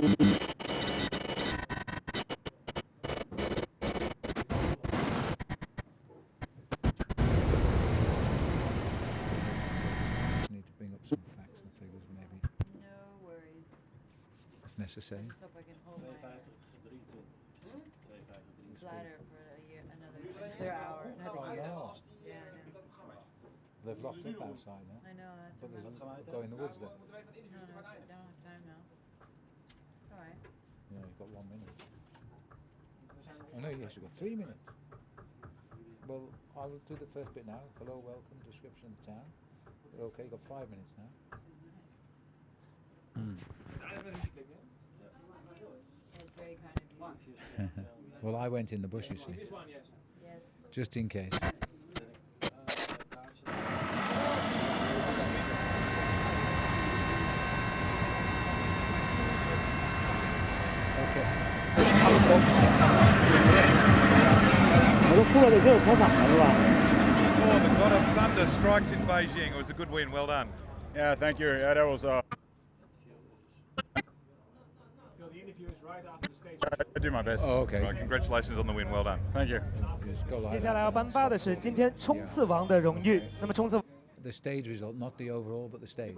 Need to bring up some facts and figures, maybe. No worries. If necessary. Just hope I can hold my bladder for another hour. Oh, no. Yeah, I know. They've locked up outside now. I know. That's But there's right. go in the woods then. No, I don't have time now. All right. Yeah, you've got 1 minute. Oh no, yes, you've got 3 minutes. Well, I will do the first bit now. Hello, welcome, description of the town. Okay, you've got 5 minutes now. That's very kind of you. Well, I went in the bush, you see. Yes. Just in case. Okay. Tour, the God of Thunder strikes in Beijing. It was a good win. Well done. Yeah, thank you. Yeah, that was. The interview is right after the stage. I do my best. Oh, okay. Right, congratulations on the win. Well done. Thank you. Just go like 接下来 that. 要颁发的是今天冲刺王的荣誉。那么冲刺 The stage result, not the overall, but the stage.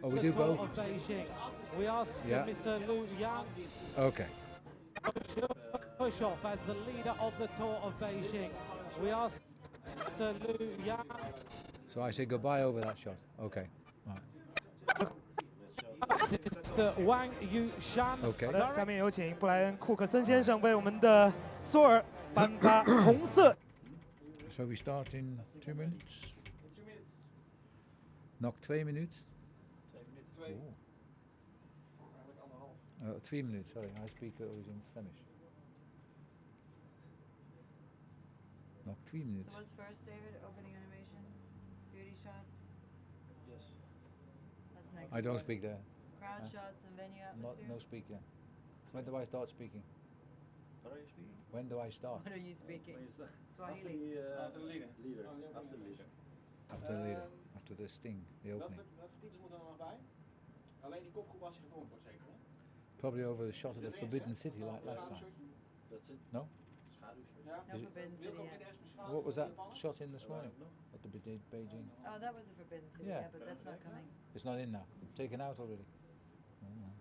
Oh, we the do Tour both? of Beijing. We ask Yeah. Mr. Lu Yang Okay. push off as the leader of the Tour of Beijing. We ask Mr. Lu Yang. So I say goodbye over that shot. Okay. Right. Mr. Wang Yushan. Okay. 好的，下面有请布莱恩·库克森先生为我们的索尔颁发红色。 So we start in 2 minutes. Nog 2 minutes. 3 minutes, sorry. I speak always in Flemish. Nog 3 minutes. So what's first, David? Opening animation? Beauty shots? Yes. That's next. I don't speak there. Crowd shots and venue Not, atmosphere? no speaker. When do I start speaking? What are you speaking? When do I start? What are you speaking? After Swahili. the leader. After the leader. After the leader. After the sting, the opening. Wat voor titels moeten er nog bij? Alleen die kopgroep als je gevormd wordt, zeker? Hè? Probably over the shot of the Forbidden City like last time. That's it. No? Ja. No Forbidden City yet. What was that shot in this morning? At the Beijing? Oh, that was a Forbidden City, Yeah. yeah, but that's not coming. It's not in now. Taken out already.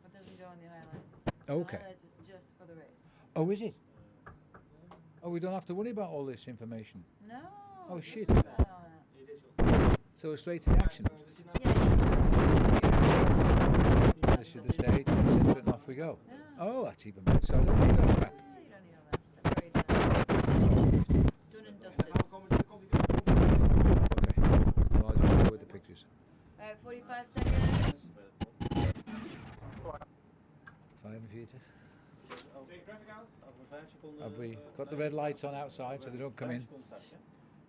It doesn't go in the highlights. Okay. The highlights is just for the race. Oh, is it? Oh, we don't have to worry about all this information. No. Oh, this shit. is about all that. So straight to the action. Yeah. This is the stage, etc., and off we go. No. Oh, that's even better. So there we go. Right. No, you don't need all that. That's already done. Done and dusted. Okay. Well, I'll just go with the pictures. Alright, 45 seconds. 45. Over 5 seconden. Have we got the red lights on outside so they don't come in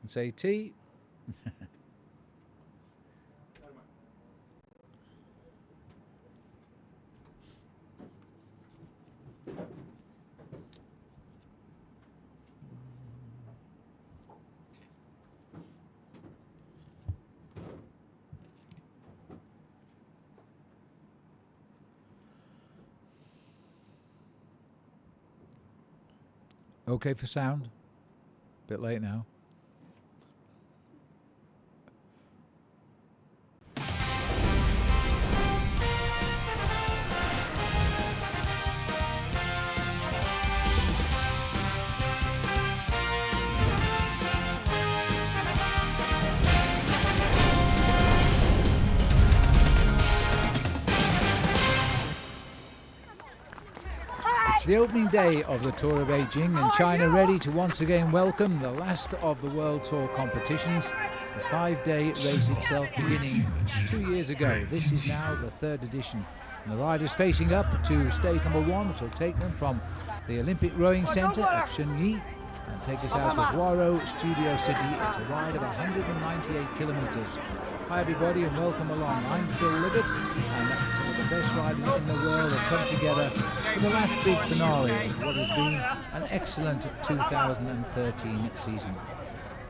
and say T? Okay for sound? Bit late now. It's the opening day of the Tour of Beijing and China ready to once again welcome the last of the World Tour competitions. The 5-day race itself beginning 2 years ago. This is now the 3rd edition. And the riders facing up to stage number 1, which will take them from the Olympic Rowing Centre at Shenyang and take us out to Guaro Studio City. It's a ride of 198 kilometres. Hi everybody and welcome along. I'm Phil Liggett and some of the best riders in the world have come together for the last big finale of what has been an excellent 2013 season.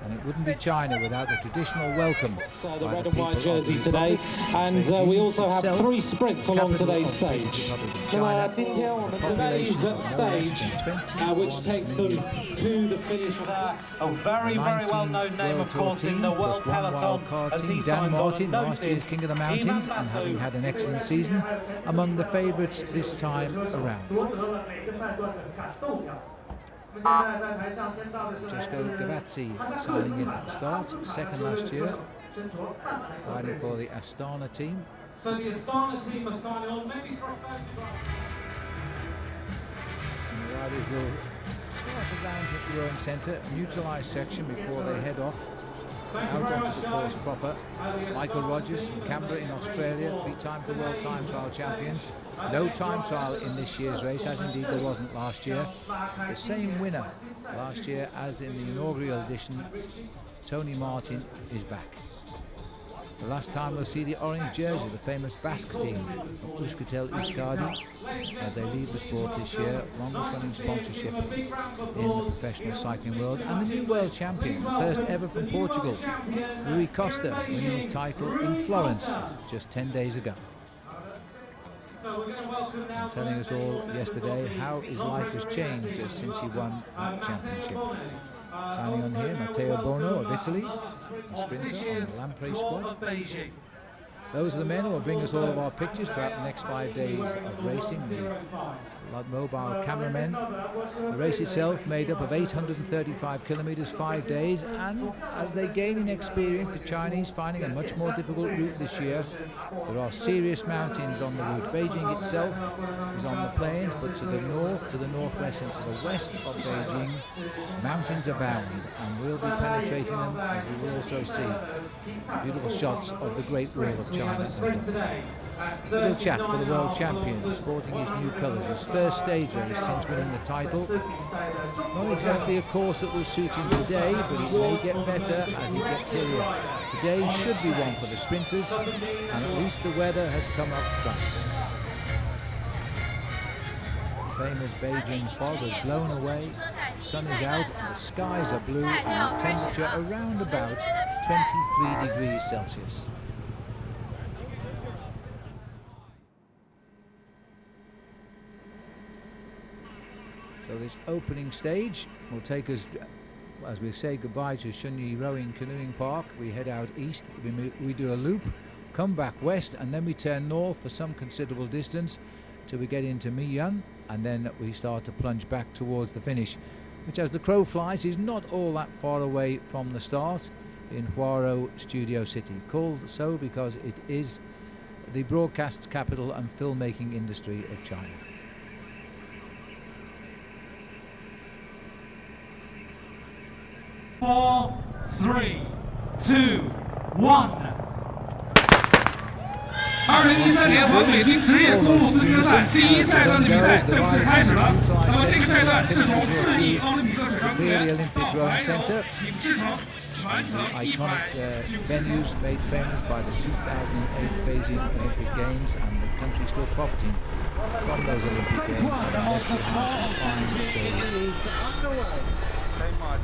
And it wouldn't be China without the traditional welcome. The by red the and white people of jersey the today, Republic of and Beijing we also have itself, 3 sprints along capital today's of the stage. Republic of China, with a Today's population of no less stage, than 21 which takes them million. to the finish there. A very, The very 19 well-known name, World of Tour course, in the teams, world plus one peloton, wildcard as he team. Dan signs on a Martin, last year's notice. King of the Mountains, and having had an excellent season, among the favourites this time around. Francesco Gavazzi signing in at the start, second last year, riding for the Astana team. So the Astana team are signing on, maybe for a photograph. And the riders will start around at the rowing centre, a neutralised section before they head off out onto the course proper. Michael Rogers from Canberra in Australia, 3 times the world time trial champion. No time trial in this year's race, as indeed there wasn't last year. The same winner last year as in the inaugural edition, Tony Martin, is back. The last time we'll see the orange jersey, the famous Basque team from Euskaltel Euskadi, as they leave the sport this year, longest running sponsorship in the professional cycling world, and the new world champion, the first ever from Portugal, Rui Costa, winning his title in Florence just 10 days ago. And telling us all yesterday how his life has changed just since he won that championship. Signing on here, Matteo Bono of Italy, a sprinter on the Lamprey squad. Those are the men who will bring us all of our pictures throughout the next 5 days of racing. The mobile cameramen. The race itself made up of 835 kilometres, 5 days, and as they gain in experience, the Chinese finding a much more difficult route this year. There are serious mountains on the route. Beijing itself is on the plains, but to the north, to the northwest and to the west of Beijing, mountains abound, and we'll be penetrating them, as we will also see beautiful shots of the Great Wall of China as well. Little chat for the world champion, sporting his new colours, his first stage race since winning the title. Not exactly a course that will suit him today, but it may get better as he gets hillier. Today should be one for the sprinters, and at least the weather has come up trumps. The famous Beijing fog has blown away, the sun is out, the skies are blue, and the temperature around about 23 degrees Celsius. So this opening stage will take us, as we say goodbye to Shunyi Rowing Canoeing Park. We head out east, we do a loop, come back west, and then we turn north for some considerable distance till we get into Miyun, and then we start to plunge back towards the finish, which as the crow flies is not all that far away from the start in Huaro Studio City, called so because it is the broadcast capital and filmmaking industry of China. 4, 3, 2, 1。2013年和北京职业公路自行车赛第1赛段的比赛正式开始了。那么这个赛段是从世纪奥林匹克主成员到还有影视城、传承一百venues made famous by the 2008 Beijing Olympic Games, and the country still profiting from those Olympic Games and left behind some fine stories.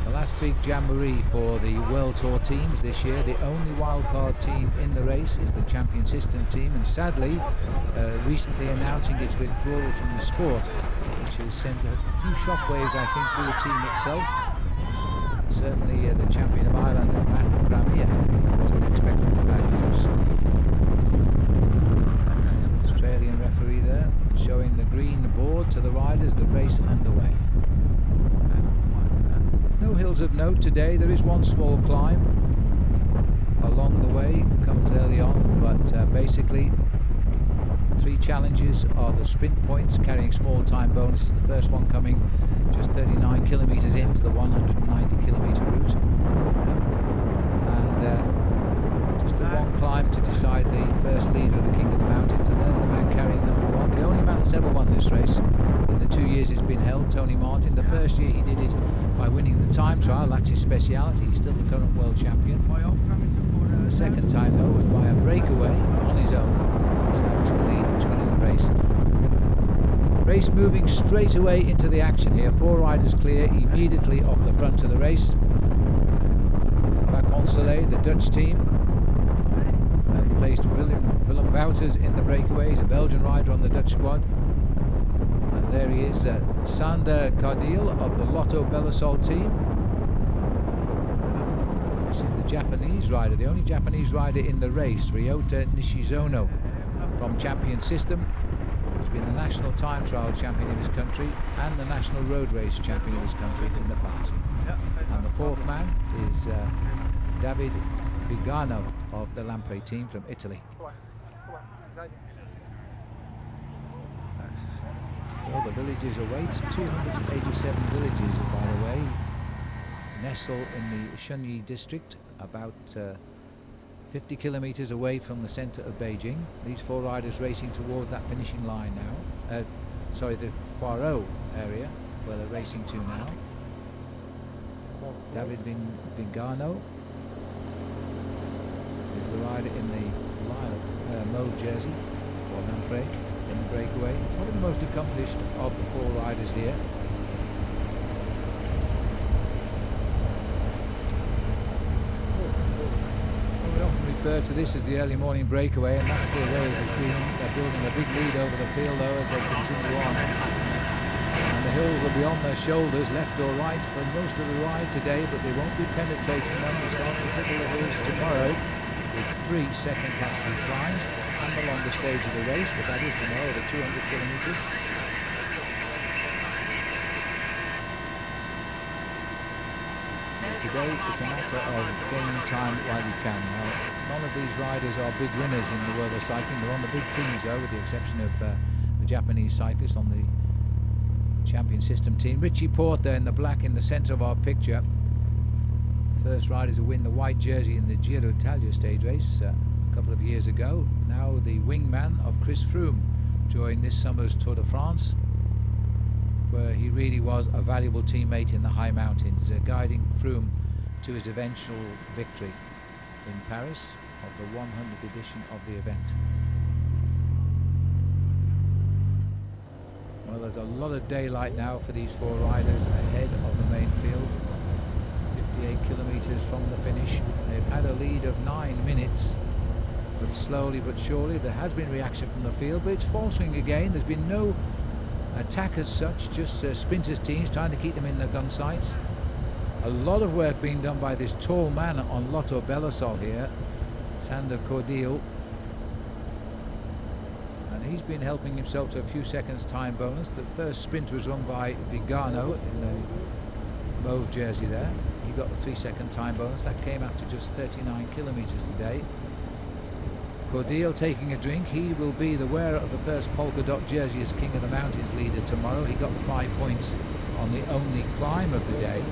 The last big jamboree for the World Tour teams this year. The only wildcard team in the race is the Champion System team, and sadly recently announcing its withdrawal from the sport, which has sent a few shockwaves, I think, through the team itself. Certainly the champion of Ireland, Matt Gramier, wasn't expecting the bad news. Australian referee there showing the green board to the riders, the race underway. No hills of note today. There is one small climb along the way, comes early on, but basically 3 challenges are the sprint points carrying small time bonuses. The first one coming just 39 kilometres into the 190 kilometre route, and just the one climb to decide the first leader of the King of the Mountains, and there's the man carrying number 1, the only man that's ever won this race in the 2 years it's been held, Tony Martin. The first year he did it by winning the time trial, that's his speciality. He's still the current world champion. The second time though was by a breakaway on his own, established the lead, which winning the race. Race moving straight away into the action here. 4 riders clear immediately off the front of the race. Soleil, the Dutch team, have placed Willem Wouters in the breakaway. He's a Belgian rider on the Dutch squad. And there he is, Sander Cardil of the Lotto Belisol team. This is the Japanese rider, the only Japanese rider in the race, Ryota Nishizono from Champion System. He's been the national time trial champion of his country and the national road race champion of his country in the past. And the fourth man is David Vigano of the Lampre team from Italy. So the villages await, 287 villages, by the way, nestle in the Shunyi district, about 50 kilometers away from the center of Beijing. These four riders racing toward that finishing line now. The Poirot area where they're racing to now. David Vigano is the rider in the lilac mauve jersey for Lampre in the breakaway. Probably the most accomplished of the four riders here. We often refer to this as the early morning breakaway, and that's the way it has been. They're building a big lead over the field though as they continue on. And the hills will be on their shoulders, left or right, for most of the ride today, but they won't be penetrating them. They start to tickle the hills tomorrow with 3 second category climbs and the longest stage of the race, but that is tomorrow, the 200 kilometers. Today it's a matter of gaining time while you can. Now, none of these riders are big winners in the world of cycling. They're on the big teams though, with the exception of the Japanese cyclist on the Champion System team. Richie Porte there in the black in the centre of our picture. First rider to win the white jersey in the Giro d'Italia stage race a couple of years ago. Now the wingman of Chris Froome during this summer's Tour de France, where he really was a valuable teammate in the high mountains, guiding Froome to his eventual victory in Paris of the 100th edition of the event. Well, there's a lot of daylight now for these four riders ahead of the main field. 58 kilometers from the finish. They've had a lead of 9 minutes, but slowly but surely there has been reaction from the field, but it's faltering again. There's been no attack as such, just sprinters teams trying to keep them in their gun sights. A lot of work being done by this tall man on Lotto Belisol here, Sander Cardil, and he's been helping himself to a few seconds time bonus. The first sprint was run by Vigano in the mauve jersey there. He got the 3 second time bonus. That came after just 39 kilometers today. Cardil taking a drink. He will be the wearer of the first polka dot jersey as King of the Mountains leader tomorrow. He got 5 points on the only climb of the day.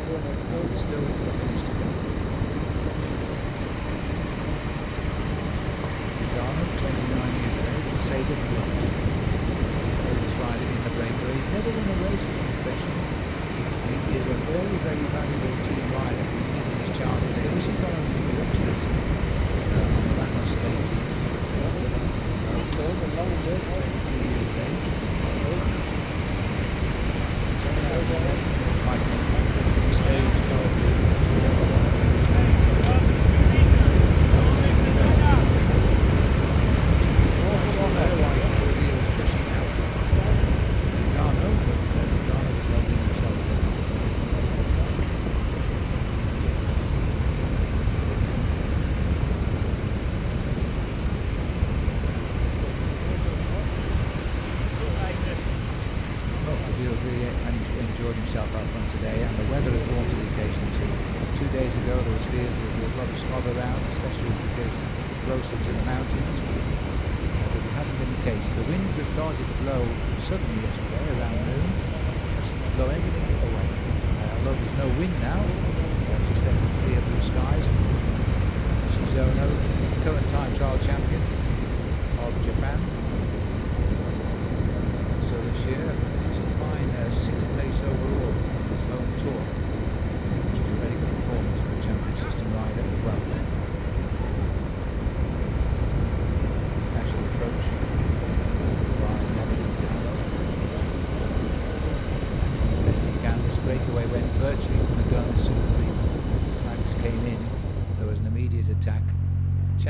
Still the finish to go. Vigano, 29 years of age, Mercedes Benz. Oldest rider in the breakaway. He's never won a race as a professional. He is a very, very valuable team rider. He's given his chance today. This is one of the youngsters on the Lampre State team. 23 years of age.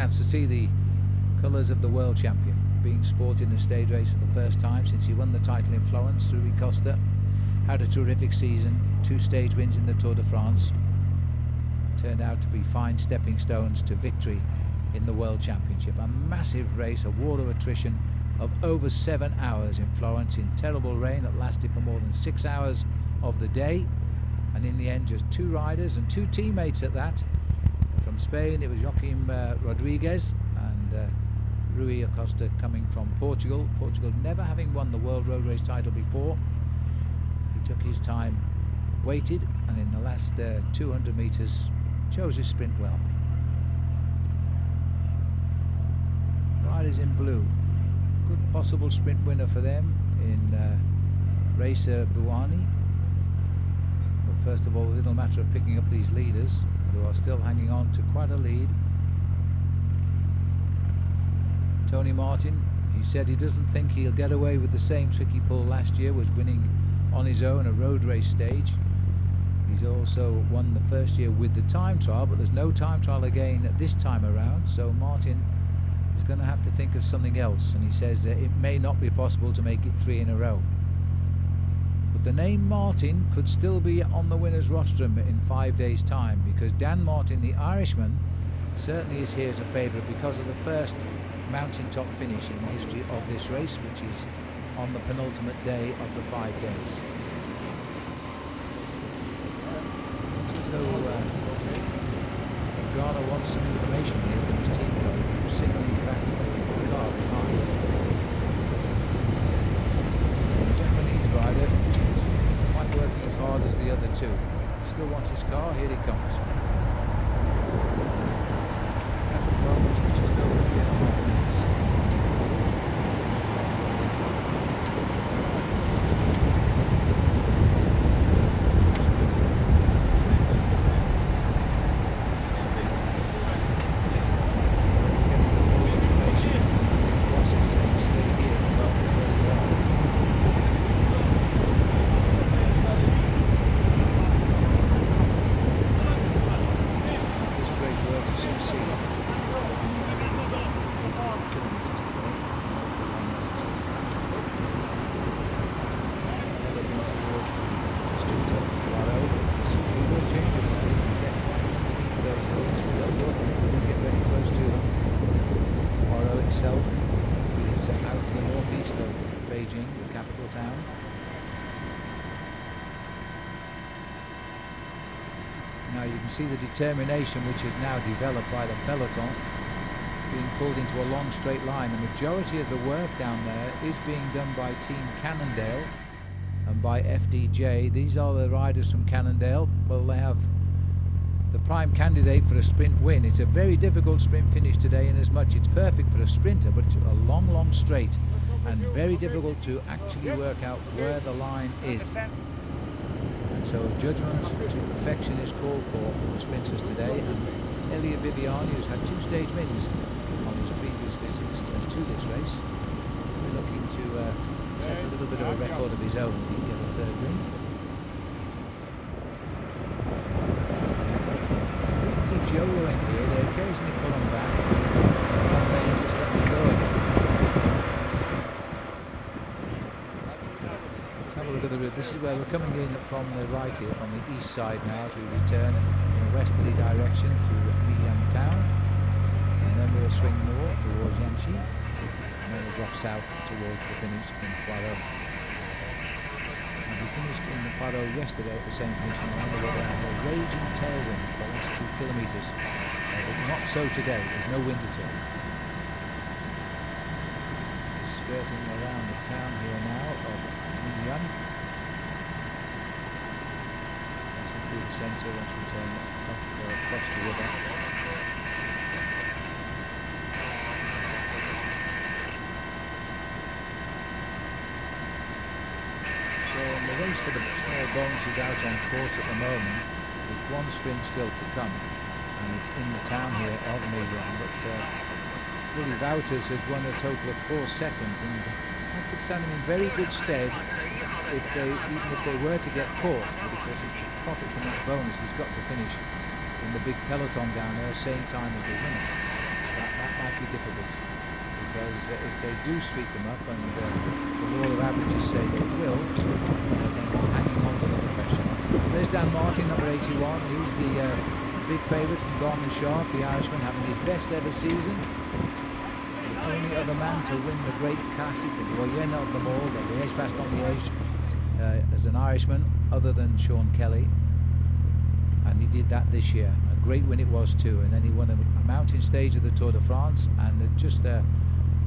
chance to see the colours of the world champion being sported in a stage race for the first time since he won the title in Florence. Rui Costa had a terrific season, 2 stage wins in the Tour de France. Turned out to be fine stepping stones to victory in the World Championship. A massive race, a war of attrition of over 7 hours in Florence in terrible rain that lasted for more than 6 hours of the day. And in the end, just 2 riders and 2 teammates at that. From Spain, it was Joaquim Rodriguez and Rui Acosta coming from Portugal. Portugal never having won the World Road Race title before. He took his time, waited, and in the last 200 metres chose his sprint well. Riders in blue. Good possible sprint winner for them in Racer Buani. But first of all, a little matter of picking up these leaders who are still hanging on to quite a lead. Tony Martin, he said he doesn't think he'll get away with the same tricky pull last year, was winning on his own a road race stage. He's also won the first year with the time trial, but there's no time trial again at this time around, so Martin is going to have to think of something else, and he says that it may not be possible to make it 3 in a row. But the name Martin could still be on the winner's rostrum in 5 days' time, because Dan Martin, the Irishman, certainly is here as a favourite because of the first mountaintop finish in the history of this race, which is on the penultimate day of the 5 days. So Garner wants some information here from his team, who's signalling back to the car behind. The Japanese rider isn't quite working as hard as the other 2. Still wants his car, here he comes. At the moment, it's just over 3.5 minutes. Itself is out to the northeast of Beijing, the capital town. Now you can see the determination which is now developed by the peloton, being pulled into a long straight line. The majority of the work down there is being done by Team Cannondale and by FDJ. These are the riders from Cannondale. Well, they have the prime candidate for a sprint win. It's a very difficult sprint finish today, in as much it's perfect for a sprinter, but it's a long straight and very difficult to actually work out where the line is. And so judgment to perfection is called for the sprinters today, and Elia Viviani, who's had 2 stage wins on his previous visits to this race, we're looking to set a little bit of a record of his own. He had a 3rd win. Yo-yoing here, they occasionally pull him back and they just let him go again. Let's have a look at the route. This is where we're coming in from the right here, from the east side now, as we return in a westerly direction through Miyan town, and then we'll swing north towards Yanqi, and then we'll drop south towards the finish in Poirot. And we finished in the Poirot yesterday at the same finishing line. We had a raging tailwind for the last 2 kilometres, but not so today. There's no wind at all. Skirting around the town here now of Miyan, passing through the centre once we turn off across the river. So the race for the small bonuses out on course at the moment. There's 1 sprint still to come, and it's in the town here of Miyan. But Willie Wouters has won a total of 4 seconds, and that could stand him in very good stead even if they were to get caught. But because he took profit from that bonus, he's got to finish in the big peloton down there, same time as the winner. That might be difficult, because if they do sweep them up, and the law of averages say they will, then they're hanging on to the pressure. There's Dan Martin, number 81. He's the big favourite from Garmin Sharp, the Irishman, having his best ever season. The only other man to win the Great Classic, the Doyen of them all, the Liège-Bastogne-Liège, as an Irishman, other than Sean Kelly. And he did that this year. A great win it was too. And then he won a mountain stage of the Tour de France, and just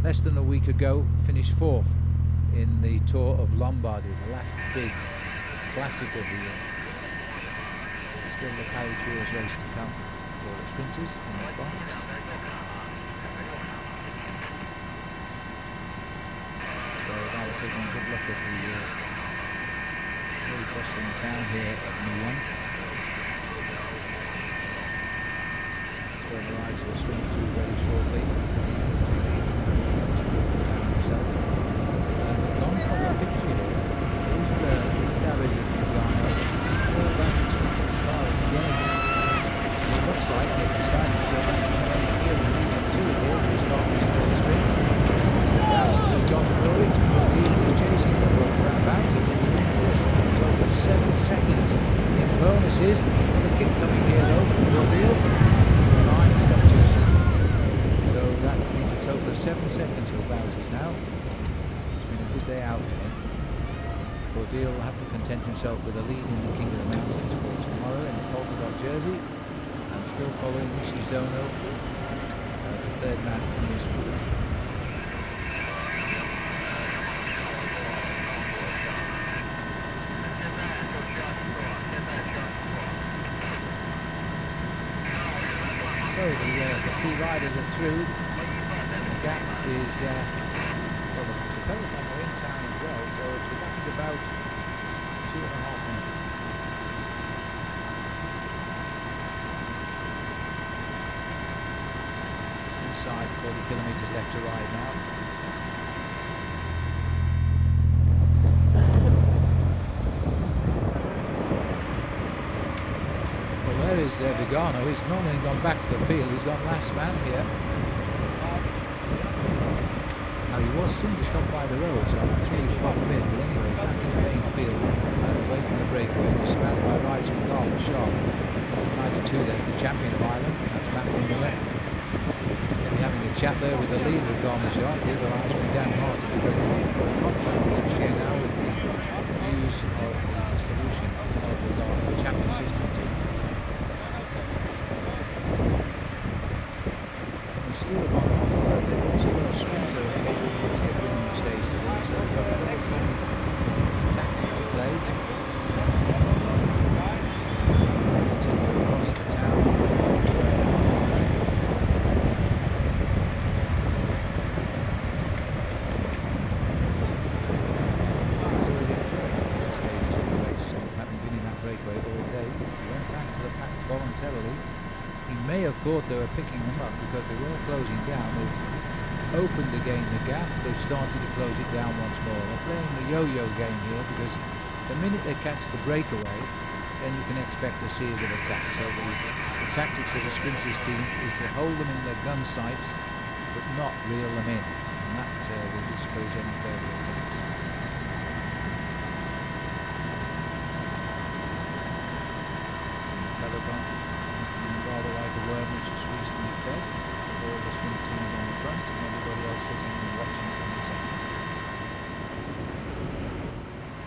less than a week ago finished 4th in the Tour of Lombardy, the last big classic of the year. Still the Paris Tours race to come for the sprinters in France. So now we're taking a good look at the very bustling town here at Milan. That's where the riders will swing through very shortly. Town itself. We've gone from the picture here. There's David Lugano. All back in sprint to the car again. It looks like they've decided to go back to the main field and leave the two here to start this third sprint. Bounces of John Flory to put the lead in chasing the road around Bounces, and he wins this in a total of 7 seconds in bonuses. The kick coming here though from Rodil. The line has come too soon. So that means a total of 7 seconds for Bounces now. It's been a good day out for him. Rodil will have to content himself with a lead in the King of the Mountains for tomorrow in the polka dot jersey, and still following Nishizono, the third man in this group. So the 3 riders are through. The gap is, well, the peloton are in town as well, so the gap is about 2.5 minutes. Just inside 40 kilometres left to ride now. There is Vigano. He's not only gone back to the field, he's gone last man here. Now he was soon to stop by the road, so I'm not sure he's popped in, but anyway, he's back in the main field, away from the breakaway. He's surrounded by riders from Garmin Sharp. 92, there's the champion of Ireland, that's Matt Miller. They'll be having a chat there with the leader of Garmin Sharp, the other Irishman, Dan Martin, because he's got a contract for next year now with the news of the dissolution of the champion system team. Still on off, they've also got a sprinter capability of winning the stage today, so they've got a different tactic to play. Continue across the town. He's already enjoying the stages of the race, so having been in that breakaway all day, he went back to the pack voluntarily. He may have thought they were picking them up because they were closing down. They've opened again the gap. They've started to close it down once more. They're playing the yo-yo game here because the minute they catch the breakaway, then you can expect a series of attacks. So the tactics of the sprinters teams is to hold them in their gun sights but not reel them in. And that will discourage any further attacks. Peloton. Rather like a worm which is recently fed, with all the sprint teams on the front and everybody else sitting and watching it in the centre.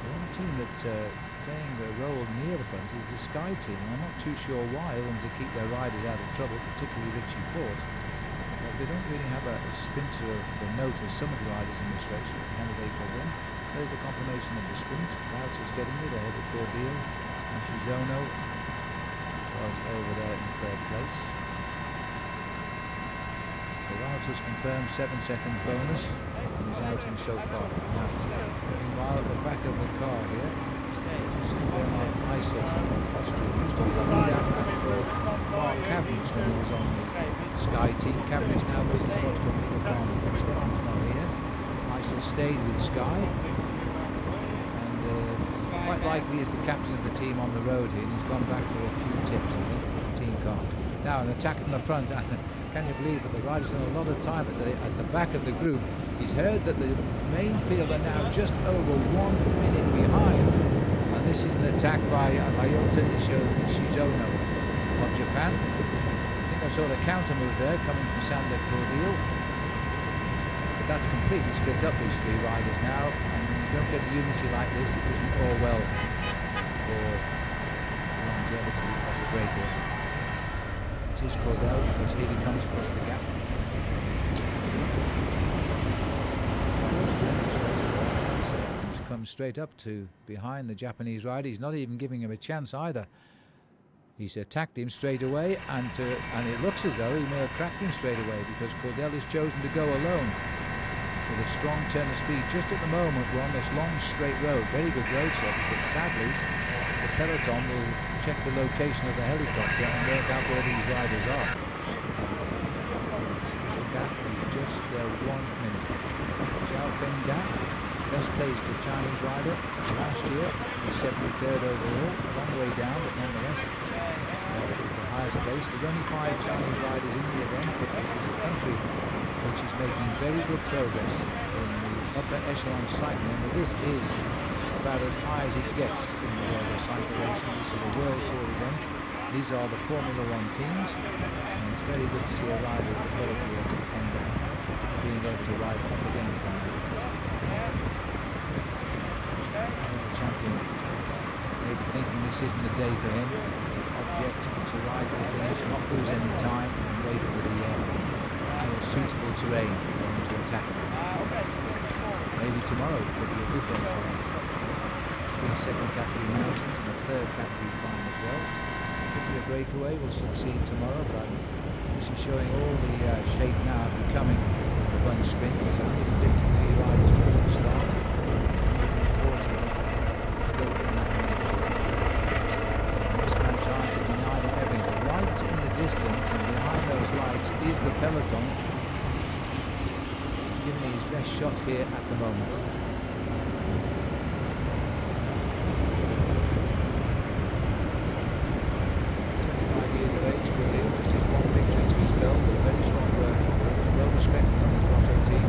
The one team that's playing the role near the front is the Sky team, and I'm not too sure why, other than to keep their riders out of trouble, particularly Richie Port, because they don't really have a sprinter of the note of some of the riders in this race, a candidate for win. There's the confirmation of the sprint. Wouters getting it ahead of Cordeal, and Shizono was over there in 3rd place. So Wouters confirmed 7 seconds bonus, and he's outing so far. Now, meanwhile, at the back of the car here, this is Bernard Eisel of Austria. He used to be the lead out for Mark Cavendish when he was on the Sky team. Cavendish now moved across to Amiga Farm. Stefan's not here. Eisel stayed with Sky. Quite likely is the captain of the team on the road here, and he's gone back for a few tips, I think, for the team car. Now an attack from the front, and can you believe it? The rider's done a lot of time at the back of the group. He's heard that the main field are now just over 1 minute behind. And this is an attack by Ryota Nishizono of Japan. I think I saw the counter move there coming from Sander Cordial. But that's completely split up these three riders now. And when you don't get unity like this, it doesn't all well for longevity of the breakaway. It is Cordell because here he comes across the gap. He's come straight up to behind the Japanese rider. He's not even giving him a chance either. He's attacked him straight away, and it looks as though he may have cracked him straight away because Cordell has chosen to go alone with a strong turn of speed. Just at the moment we're on this long straight road, very good road surface, but sadly the peloton will check the location of the helicopter and work out where these riders are. That is just 1 minute. Zhao Pengdan, best placed Chinese rider last year, was 73rd overall, a long way down, but nonetheless it was the highest place. There's only 5 Chinese riders in the event, but this is a country which is making very good progress in the upper echelon cycling. But this is about as high as it gets in the world of cycle racing. This is a World Tour event. These are the Formula One teams, and it's very good to see a rider of the quality of Pengdan being able to ride up against them. The champion maybe thinking this isn't the day for him. Object to ride to the finish, not lose any time, and wait for the more suitable terrain for him to attack. Maybe tomorrow could be a good day for him. 3 second category mountains and a 3rd category climb as well. Could be a breakaway, will succeed tomorrow, but this is showing all the shape now of becoming a bunch sprint. There's 153 riders just to start. There's 140 still in that main field. This man trying to deny them everything. The lights in the distance, and behind those lights is the peloton. He's giving his best shot here at the moment. 25 years of age, Cordial, just his 1 victory to his belt, with a very strong well respected on his Lotto team.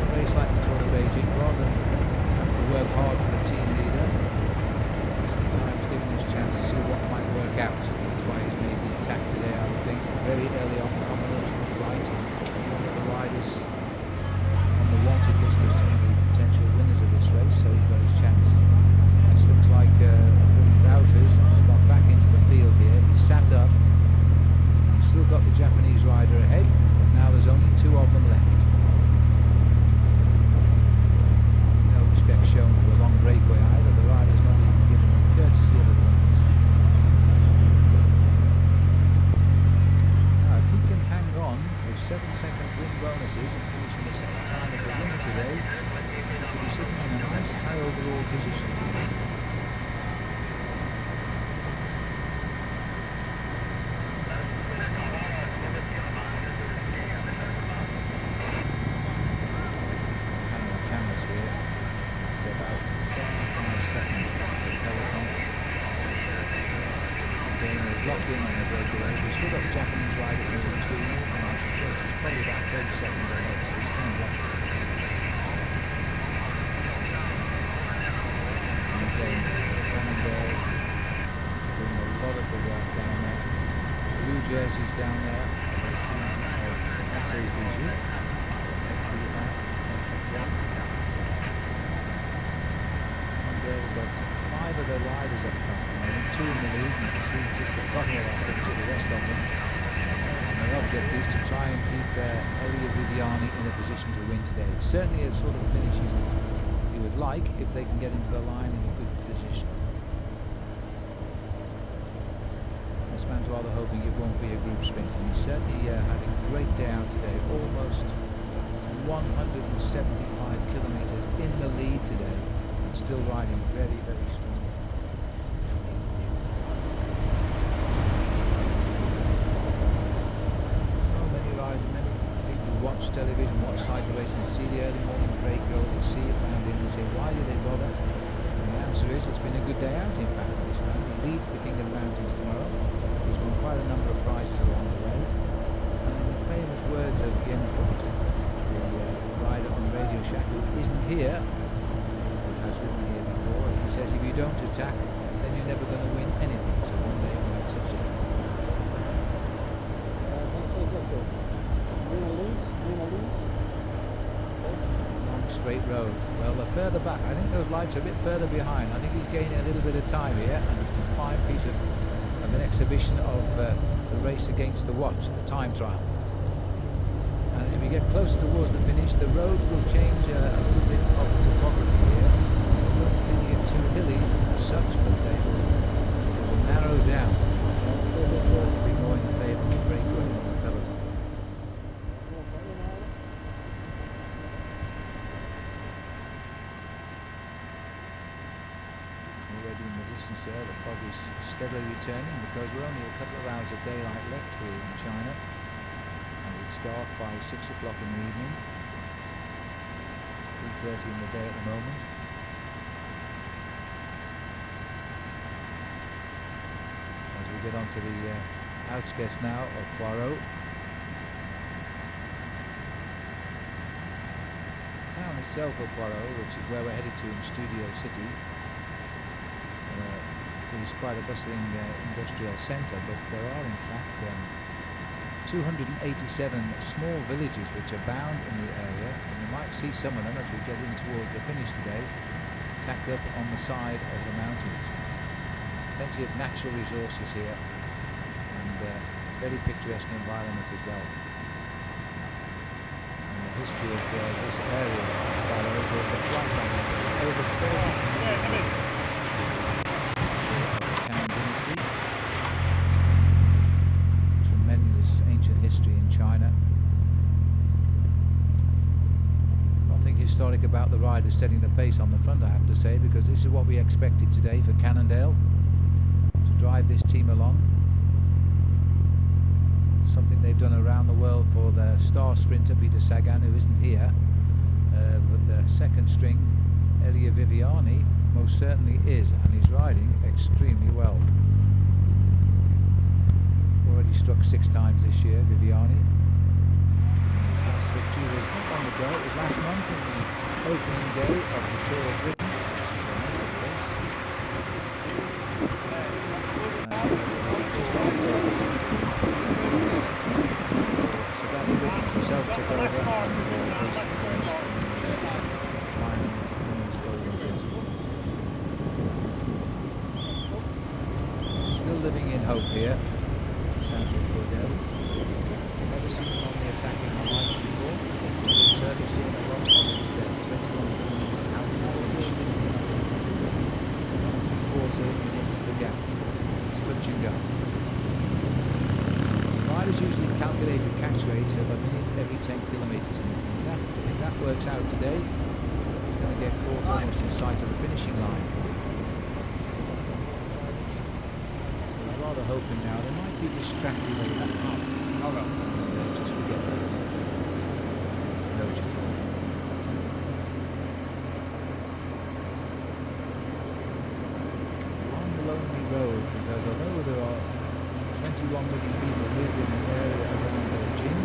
A race like the Tour of Beijing, rather than have to work hard for a team leader, sometimes giving us a chance to see what might work out. That's why he's made the attack today, I would think. Very early on, the combination was right. One of the riders on the wanted list of some of the potential winners of this race, so he got his chance. This looks like Willie Wouters has gone back into the field here. He's sat up. He's still got the Japanese rider ahead, but now there's only 2 of them left. No respect shown for a long breakaway either. The rider's not even given the courtesy of a glance. Now, if he can hang on with 7 seconds win bonuses and finish in the same time as the winner today, he could be sitting in a nice high overall position tonight. Cameras here. It's about 75 seconds to the peloton. Again, they've locked in on the breakaways. We've still got the Japanese rider in between, and I suggest he's probably about 30 seconds ahead, so he's coming back. And again, Cannondale doing a lot of the work down there. Blue jerseys down there, the team of Française des Jeux, FDR. And we've got 5 of the riders up front at the moment, 2 in the lead, and you can see just the bottom of that picture, the rest of them. And their object is to try and keep Elia Viviani in a position to win today. It's certainly a sort of finish you would like if they can get into the line in a good position. This man's rather hoping it won't be a group sprint, and he certainly had a great day out today, almost 175 kilometres in the lead today, and still riding very, very strong. Many riders, many people who watch television, watch cycle racing, see the early morning break go, they see it round in, they say, why do they bother? And now answer is it's been a good day out, in fact, for this man. He leads the King of the Mountains tomorrow. He's won quite a number of prizes along the way. And in the famous words of Jens Vogt, the rider on Radio Shack, who isn't here, who has ridden here before, he says if you don't attack, then you're never going to win anything. So one day you might succeed. Long straight road. Well, they're further back. I think those lights are a bit further behind. I think he's gaining a little bit of time here, and it's a fine piece of an exhibition of the race against the watch, the time trial. And as we get closer towards the finish, the road will change a little bit of topography here. They won't really get too hilly as such, but they will narrow down. Be more in favour of breakaway on the peloton. Already in the distance there, the fog is steadily returning because we're only a couple of hours of daylight left here in China. And it's dark by 6 o'clock in the evening. 3:30 in the day at the moment. As we get onto the outskirts now of Poirot. The town itself of Poirot, which is where we're headed to in Studio City, is quite a bustling industrial centre, but there are in fact 287 small villages which abound in the area, and you might see some of them as we get in towards the finish today, tacked up on the side of the mountains. Plenty of natural resources here, and very picturesque environment as well. And the history of this area, over 30 years. History in China. Nothing historic about the riders setting the pace on the front, I have to say, because this is what we expected today for Cannondale, to drive this team along. Something they've done around the world for their star sprinter Peter Sagan, who isn't here, but the second string Elia Viviani most certainly is, and he's riding extremely well. Already struck 6 times this year, Viviani. His last victory was not long ago. It was last month in the opening day of the Tour of Britain. Savannah Wiggins himself took over and raced the first final women's golden jersey. Still living in hope here. Never seen them on the attacking line before. We've certainly seen a lot of them today. 21 kilometres out of the finish. 1.25 minutes the gap. It's touch and go. Riders usually calculate a catch rate of a minute every 10 kilometres. And if that works out today, he's going to get caught almost in sight of the finishing line. Rather hoping now they might be distracted a little bit. Just forget that. No chance. Long lonely road, because although there are 21 million people live in the area around Beijing,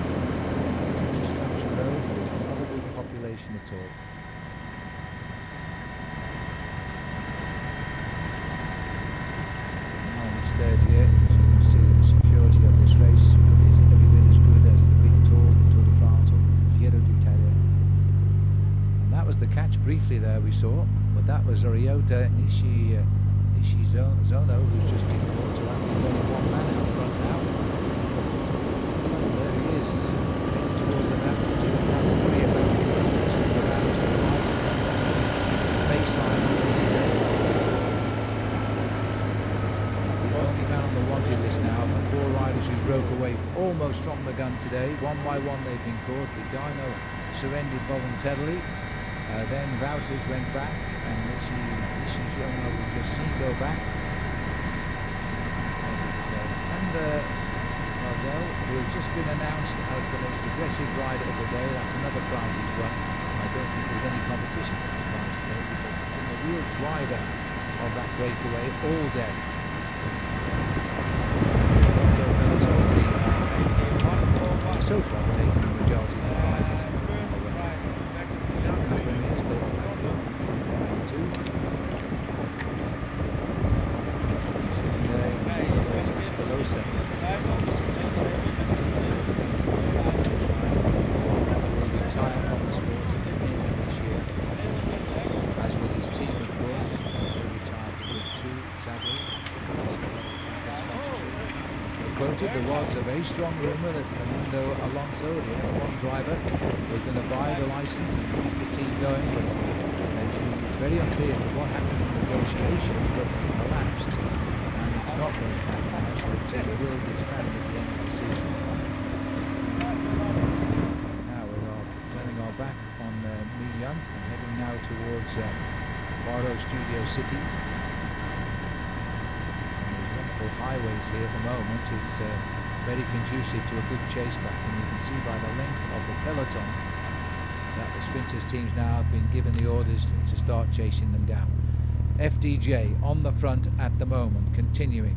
the road is not a big population at all. Third year, as you can see, the security of this race is every bit as good as the big Tour, the Tour de France or Giro d'Italia. And that was the catch briefly there we saw, but that was Ryota Nishizono, who's just been caught, so that means only one man out front now. And there he is, heading towards the mountains. You don't have to worry about it, because it's around to the right. Baseline today. Only man on the wanted list now, the 4 riders who broke away almost from the gun today. One by one they've been caught. Vidano surrendered voluntarily. Then Wouters went back, and Nishizono was just seen go back. Sander Cardell, who has just been announced as the most aggressive rider of the day. That's another prize he's won. I don't think there's any competition for that prize today, because he's been the real driver of that breakaway all day. So far taking the majority of the prizes away. Premier's still on that field, 2. It's the low second. Will retire from the sport at the end of this year. As with his team, of course, will retire for good too, sadly. Quoted, there was a very strong rumour that Fernando Alonso, the F1 driver, was going to buy the licence and keep the team going, but it's very unclear as to what happened in negotiation, but it collapsed, and it's not going to happen now, so the team will disband at the end of the season. Now we are turning our back on Milan and heading now towards Poirot Studio City. Highways here at the moment. It's very conducive to a good chase back, and you can see by the length of the peloton that the sprinters teams now have been given the orders to start chasing them down. FDJ on the front at the moment, continuing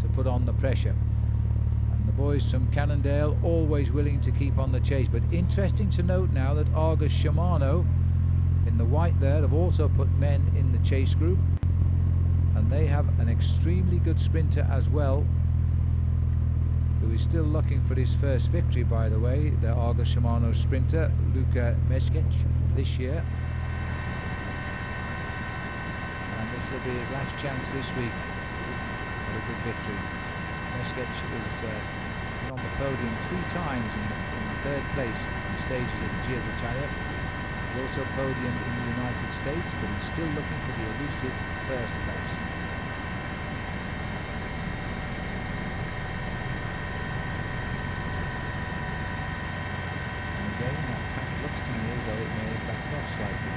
to put on the pressure, and the boys from Cannondale always willing to keep on the chase. But interesting to note now that Argus Shimano in the white there have also put men in the chase group, and they have an extremely good sprinter as well, who is still looking for his first victory, by the way, the Argus Shimano sprinter, Luka Meskec, this year. And this will be his last chance this week for a good victory. Meskec has been on the podium 3 times in the 3rd place in stages of the Giro d'Italia. He's also podiumed in the United States, but he's still looking for the elusive first place. And again, that pack looks to me as though it may have backed off slightly.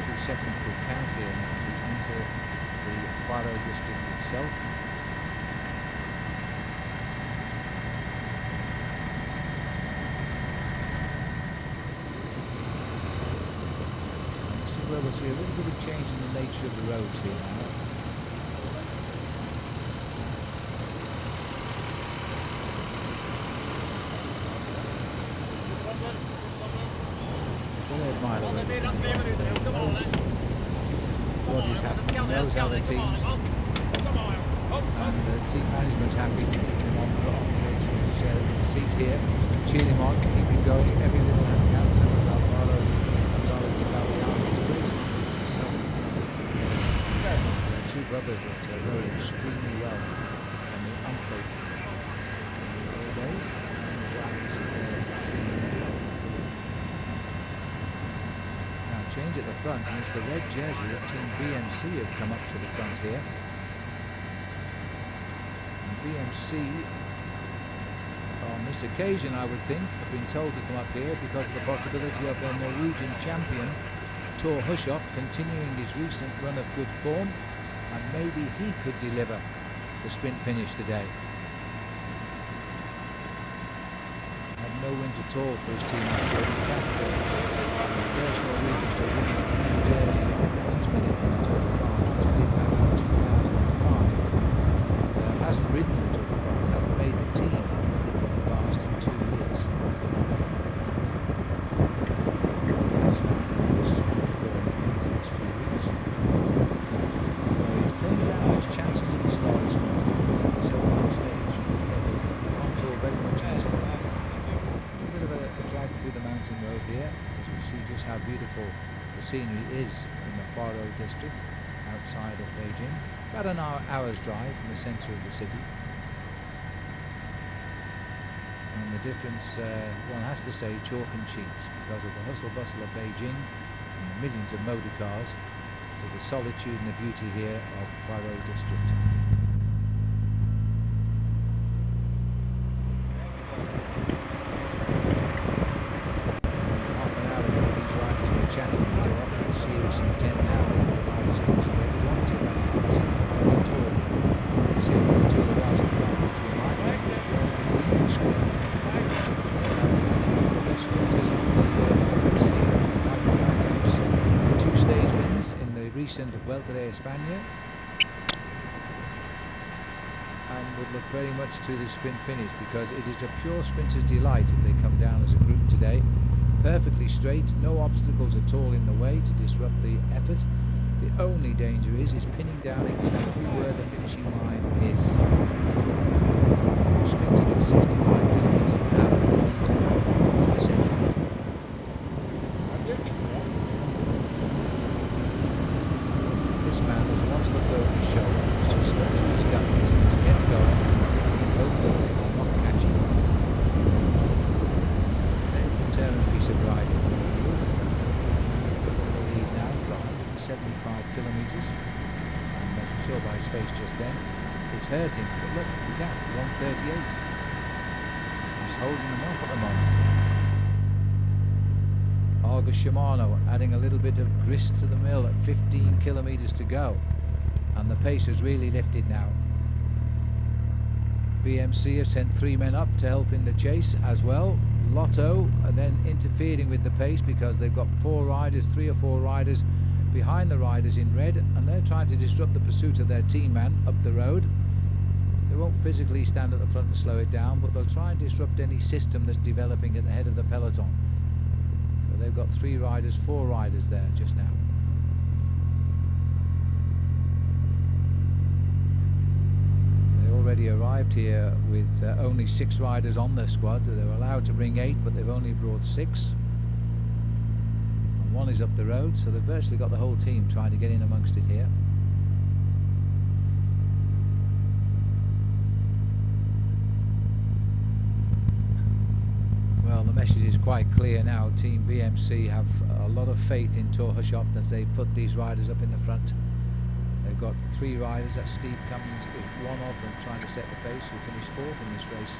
Every second could count here now as we enter the Poirot district itself. Well, we'll see a little bit of change in the nature of the roads here now. So they admire the roads. He knows what is happening, he knows how the teams, and the team management's happy to keep him on the seat here, cheer him on, keep him going, every little hand counts. That was Alvaro brothers that rode extremely well on the unsafe early days, and drivers team. Now change at the front, and it's the red jersey of Team BMC have come up to the front here. And BMC on this occasion, I would think, have been told to come up here because of the possibility of their Norwegian champion Thor Hushoff continuing his recent run of good form, and maybe he could deliver the sprint finish today. Had no win at all for his team last year. In fact, the first Norwegian to win the New Jersey points winning in the Tour de France, which he did back in 2005. Hasn't ridden the Tour de France, hasn't made the team for the past 2 years. He's found this form in these next few weeks. Chances at the start this morning, this opening stage, onto very much in his favour. A bit of a drag through the mountain road here, as we see just how beautiful the scenery is in the Poirot district outside of Beijing. About an hour's drive from the centre of the city. And the difference, one has to say, chalk and cheese, because of the hustle bustle of Beijing and the millions of motor cars, to the solitude and the beauty here of Poirot district. Half an hour ago these riders were chatting. There's a lot more serious intent now with the riders country where they wanted that see the front tour. You see the Tour de France that got to your mind, Green Square. The sprinters on the race here, Michael Matthews, 2 stage wins in the recent recent Vuelta de España, and would look very much to the sprint finish, because it is a pure sprinter's delight if they come down as a group today. Perfectly straight, no obstacles at all in the way to disrupt the effort. The only danger is pinning down exactly where the finishing line is. If you're sprinting at 65 kilometers an hour, you need to know to the centimetre. This man has once looked over his shoulder, so stuck to his guns, he's kept going, he hoped that they will not catch him. Very determined piece of riding. The lead now for 175 kilometres, and as you saw by his face just then, it's hurting, but look at the gap, 138. He's holding them off at the moment. Olga Shimano adding a little bit of grist to the mill at 15 kilometres to go, and the pace has really lifted now. BMC have sent 3 men up to help in the chase as well. Lotto are then interfering with the pace because they've got 3 or 4 riders behind the riders in red, and they're trying to disrupt the pursuit of their team man up the road. They won't physically stand at the front and slow it down, but they'll try and disrupt any system that's developing at the head of the peloton. So they've got 4 riders there just now. They already arrived here with only 6 riders on their squad. They were allowed to bring 8, but they've only brought 6. And 1 is up the road, so they've virtually got the whole team trying to get in amongst it here. Well, the message is quite clear now. Team BMC have a lot of faith in Torhashoft as they've put these riders up in the front. They've got 3 riders. That Steve Cummings is one of them, trying to set the pace, who finished 4th in this race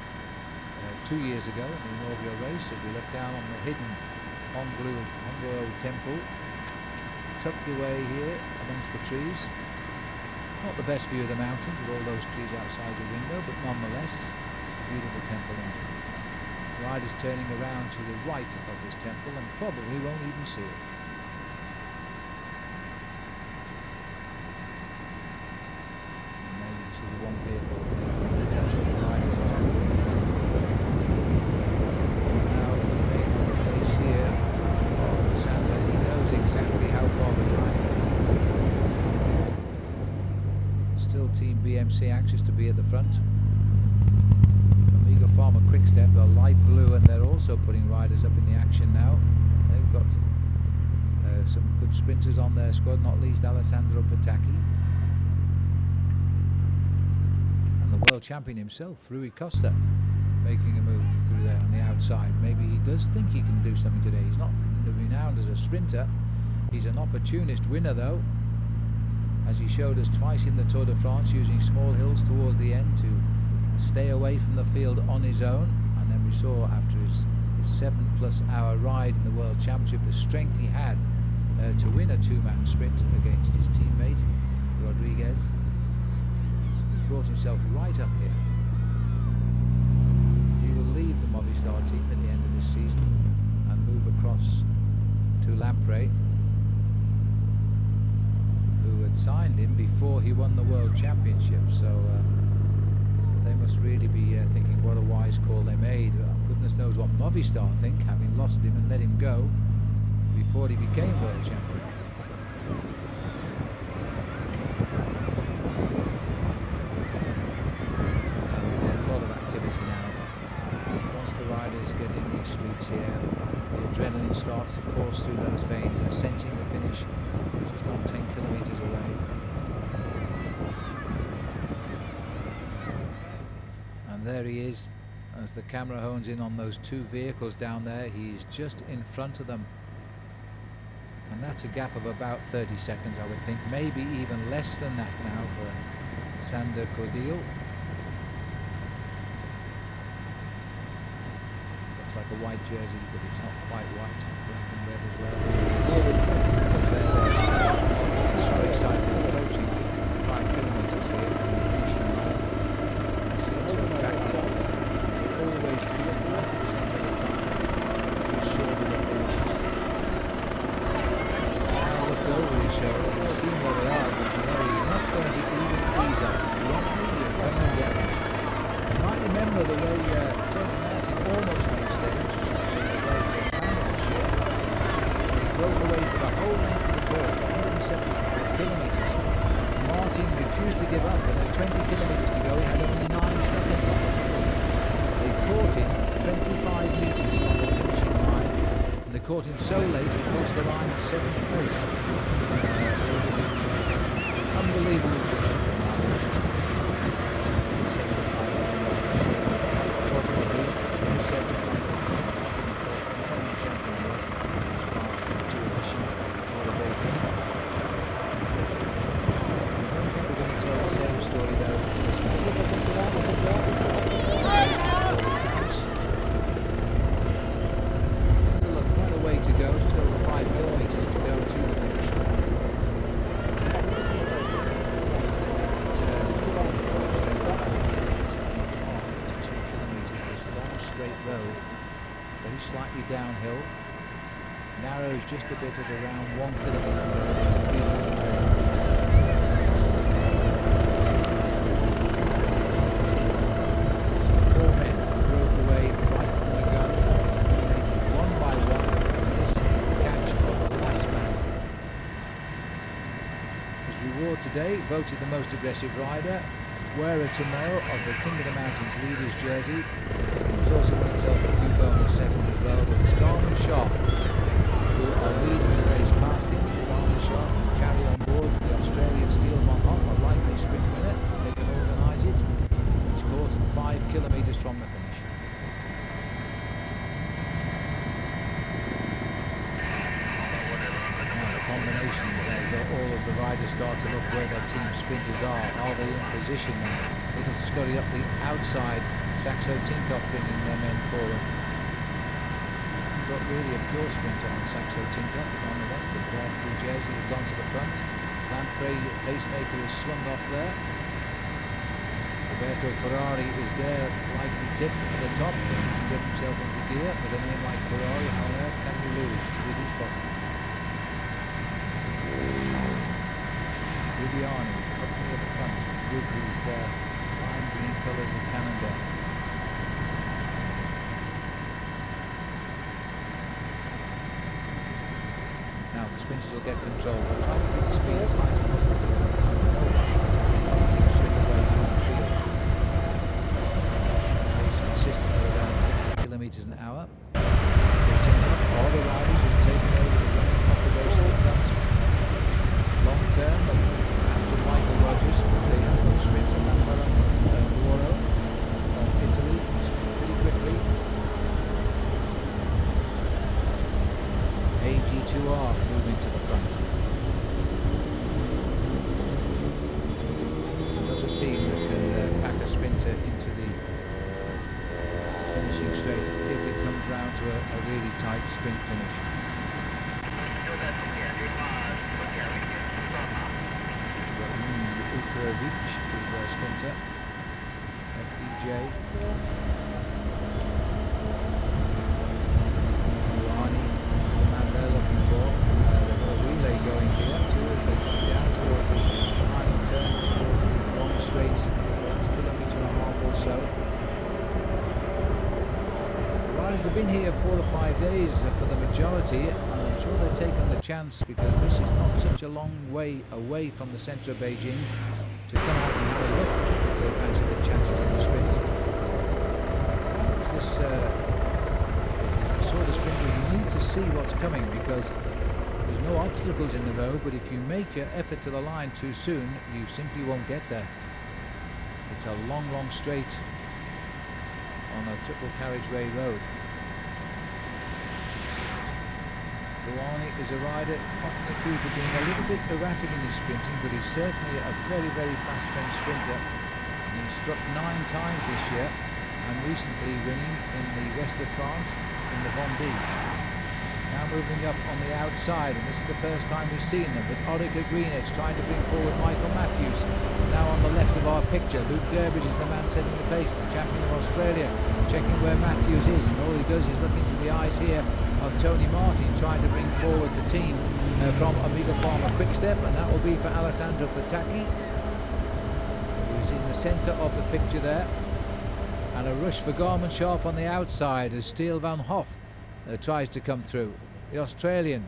2 years ago in the inaugural race. As we look down on the hidden Hongguo temple, tucked away here amongst the trees. Not the best view of the mountains with all those trees outside your window, but nonetheless a beautiful temple indeed. Riders turning around to the right of this temple and probably won't even see it. And there you can see the one vehicle. The riders are. Now making the face here of Sander, he knows exactly how far behind. Still Team BMC anxious to be at the front. Farmer Quickstep are light blue, and they're also putting riders up in the action now. They've got some good sprinters on their squad, not least Alessandro Patacchi. And the world champion himself, Rui Costa, making a move through there on the outside. Maybe he does think he can do something today. He's not renowned as a sprinter. He's an opportunist winner though, as he showed us twice in the Tour de France, using small hills towards the end to stay away from the field on his own. And then we saw after his 7+ hour ride in the World Championship the strength he had to win a 2-man sprint against his teammate Rodriguez. He's brought himself right up here. He will leave the Movistar team at the end of this season and move across to Lampre, who had signed him before he won the World Championship. So they must really be thinking what a wise call they made. Goodness knows what Movistar think, having lost him and let him go before he became world champion. There's a lot of activity now. Once the riders get in these streets here, the adrenaline starts to course through those veins. They're sensing the finish just on 10 kilometres away. There he is, as the camera hones in on those 2 vehicles down there. He's just in front of them, and that's a gap of about 30 seconds, I would think, maybe even less than that now for Sander Cordil. Looks like a white jersey, but it's not quite white, black and red as well. It's a straight side approaching 5 kilometres here from the finishing line. Always do them 90% of the time, just short of the finish. Now look over his shoulder, he's seen what broke away for the whole length of the course, 175 kilometres. Martin refused to give up, and at 20 kilometres to go, he had only 9 seconds on the field. They caught him 25 metres from the finishing line, and they caught him so late he crossed the line in 7th place. Unbelievable picture from Martin. 75 kilometres. Wasn't a beat, finished 7th by class. Martin, of course, the defending champion here, has passed in 2 editions of the Tour of Beijing. I don't think we're going to tell the same story though for this one. Still quite a way to go, just over 5 kilometres to go to the finish. Once they make the turn, it's going straight back. 52 kilometres, this long straight road, very slightly downhill, narrows just a bit at around 1 kilometre road. Today, voted the most aggressive rider, wearer tomorrow of the King of the Mountains leader's jersey. He's also won himself a few bonus seconds as well, but it's Garmin Sharp who are leading the race past him. Garmin Sharp carry on board the Australian Steel Von Hoff, a likely sprint winner. They can organise it. He's caught at 5 kilometres from the finish. Combinations as all of the riders start to look where their team sprinters are. Are they in position now? Little scurry up the outside. Saxo Tinkoff bringing their men forward. Got really a pure sprinter on Saxo Tinkoff, but nonetheless the Blue Jersey have gone to the front. Lamprey pacemaker is swung off there. Roberto Ferrari is there, likely tip for the top. He can get himself into gear. With a name like Ferrari, how on earth can you lose? It is possible. Viviani up near the front with his lime green colours of Cannondale. Now the sprinters will get control. They'll try to keep the speed as high as possible. Straight away from the field. Pace consistent at around 50 kilometres an hour. So all the riders have taken over the running population in front. Long term, perhaps with Michael Rogers, but they have no sprinter, Manuel Buoro from Italy, who sprint pretty quickly. AG2R moving to the front. Another team that can pack a sprinter into the finishing straight if it comes round to a really tight sprint finish. Ultravich is their sprinter. FDJ. Rouhani is the man they're looking for. They've got a relay going here too as they come down toward the high turn toward the long straight, last kilometre and a half or so. The riders have been here 4 or 5 days for the majority, and I'm sure they've taken the chance because this is not such a long way away from the centre of Beijing to come out and have a look if they fancy the chances in the sprint. It is the sort of sprint where you need to see what's coming because there's no obstacles in the road, but if you make your effort to the line too soon, you simply won't get there. It's a long, long straight on a triple carriageway road. Rouhani is a rider often accused of being a little bit erratic in his sprinting, but he's certainly a very, very fast French sprinter. And he's struck 9 times this year, and recently winning in the west of France in the Vendée. Now moving up on the outside, and this is the first time we've seen them, with Orica Greenedge trying to bring forward Michael Matthews. Now on the left of our picture, Luke Durbridge is the man setting the pace, the champion of Australia, checking where Matthews is, and all he does is look into the eyes here of Tony Martin, trying to bring forward the team from Omega Pharma Quickstep, and that will be for Alessandro Patacchi, who's in the centre of the picture there. And a rush for Garmin Sharp on the outside as Steel Van Hoff tries to come through. The Australian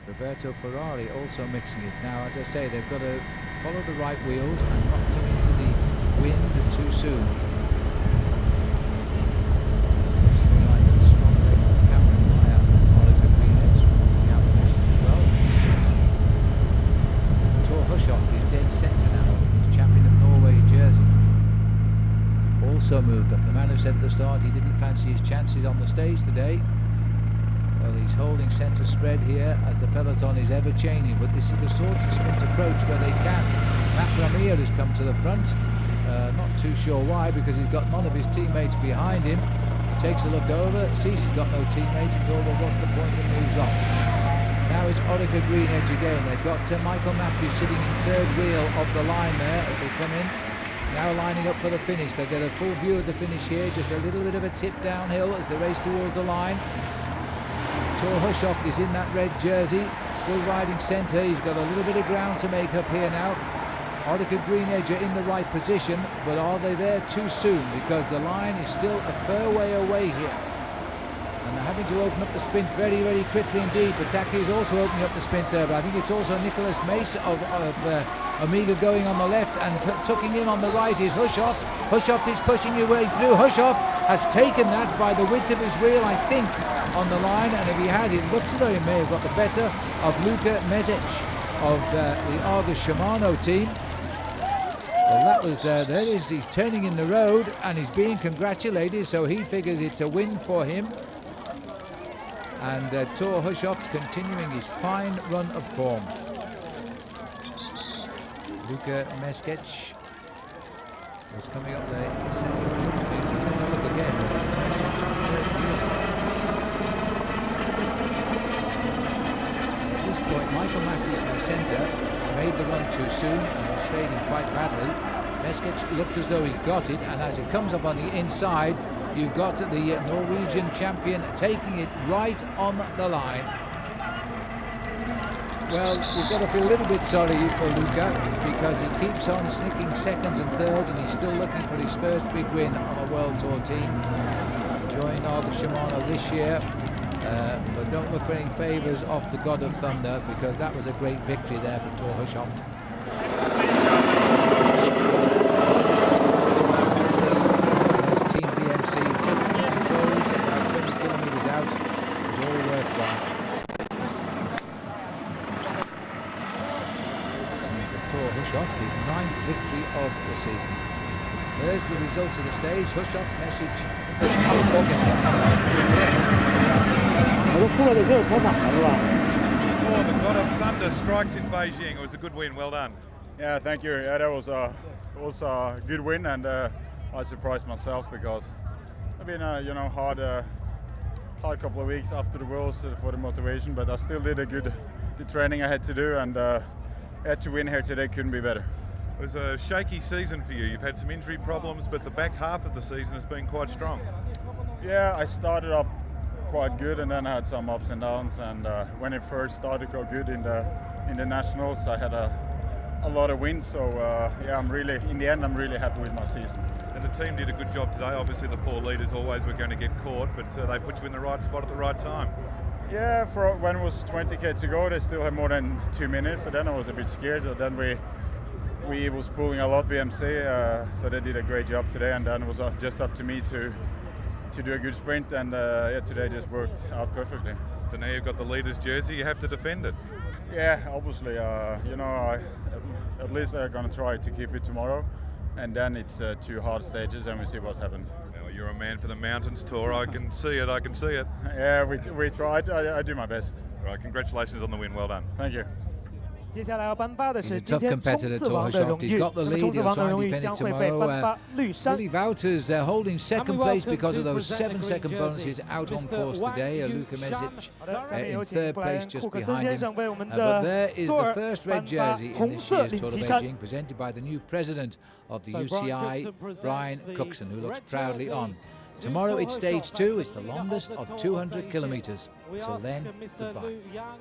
Roberto Ferrari also mixing it. Now, as I say, they've got to follow the right wheels and not come into the wind too soon. Looks like a strong leg to the camera via Oliver Greenedge from the out position as well. Tor Hushovd is dead centre now. He's champion of Norway's jersey. Also moved up. The man who said at the start he didn't fancy his chances on the stage today. Well, he's holding centre spread here as the peloton is ever changing, but this is the sort of sprint approach where they can. Matt Ramier has come to the front, not too sure why, because he's got none of his teammates behind him. He takes a look over, sees he's got no teammates, and thought, well, what's the point, and moves on. Now it's Orica Greenedge again. They've got Michael Matthews sitting in third wheel of the line there as they come in. Now lining up for the finish. They get a full view of the finish here, just a little bit of a tip downhill as they race towards the line. Tor Hushovd is in that red jersey, still riding centre. He's got a little bit of ground to make up here now. Orica Greenedge are in the right position, but are they there too soon? Because the line is still a fair way away here. And they're having to open up the sprint very, very quickly indeed. Pataki is also opening up the sprint there, but I think it's also Nicholas Mace of Omega going on the left, and tucking in on the right is Hushovd. Hushovd is pushing his way through. Hushovd has taken that by the width of his wheel, I think, on the line, and if he has, it looks as though he may have got the better of Luka Mesic of the Argus Shimano team. Well, that was, there is, he's turning in the road and he's being congratulated, so he figures it's a win for him. And Tor Hushovd continuing his fine run of form. Luka Mesic was coming up there in second. Let's have a look again. It's Mesic in third wheel. At this point, Michael Matthews in the centre made the run too soon and was fading quite badly. Mesic looked as though he got it, and as it comes up on the inside, you've got the Norwegian champion taking it right on the line. Well, you've got to feel a little bit sorry for Luka, because he keeps on snicking seconds and thirds, and he's still looking for his first big win on a World Tour team. Joined Argus Shimano this year. But don't look for any favours off the God of Thunder, because that was a great victory there for Tor Hushovd. As Team BMC took controls about 20 kilometres out, it was all worthwhile. And for Tor Hushovd, his 9th victory of the season. There's the results of the stage. Hushovd, Mesic, The God of Thunder strikes in Beijing. It was a good win. Well done. Yeah, thank you. Yeah, that was a good win, and I surprised myself because I've been hard couple of weeks after the Worlds for the motivation, but I still did the training I had to do, and had to win here today. Couldn't be better. It was a shaky season for you. You've had some injury problems, but the back half of the season has been quite strong. Yeah, I started up quite good, and then I had some ups and downs. And when it first started to go good in the nationals, I had a lot of wins. So yeah, in the end, I'm really happy with my season. And the team did a good job today. Obviously, the 4 leaders always were going to get caught, but they put you in the right spot at the right time. Yeah, for when it was 20k to go, they still had more than 2 minutes. So then I was a bit scared. So then we was pulling a lot, BMC, so they did a great job today, and then it was just up to me to do a good sprint, and yeah, today just worked out perfectly. So now you've got the leader's jersey, you have to defend it. Yeah, obviously, at least I'm going to try to keep it tomorrow, and then it's 2 hard stages, and we see what happens. Well, you're a man for the mountains tour, I can see it. Yeah, we tried, I do my best. Right, congratulations on the win, well done. Thank you. 接下来要颁发的 He's 是 a 今 tough 天冲 competitor, 刺王 Tor 的荣 Hushovd. He's 誉。 got the 那么 lead. 冲刺 He'll 王的 try and 荣誉 defend 将 it 会被颁 tomorrow. 发绿衫。 Willie Wouters holding second And we place welcome because to of those present the 7-second green bonuses jersey, out on Mr. course today. Wang Luka Mesic 好的，下面 in 有请 third 布莱 place 恩 just 库克森 behind 先 him. 生为我们 But 的 there is 索 the 尔 first 颁 red 发 jersey in 红 this 色 year's 领 Tour of 旗衫。 Beijing, presented by the new president of the So UCI, Brian Brian presents the Cookson, who looks red proudly jersey on. to Tomorrow Tor it's stage Hushovd 2. as It's the the leader of longest the of Tour of 200 Beijing. kilometres. We Till ask then, Mr. goodbye. Lu Yang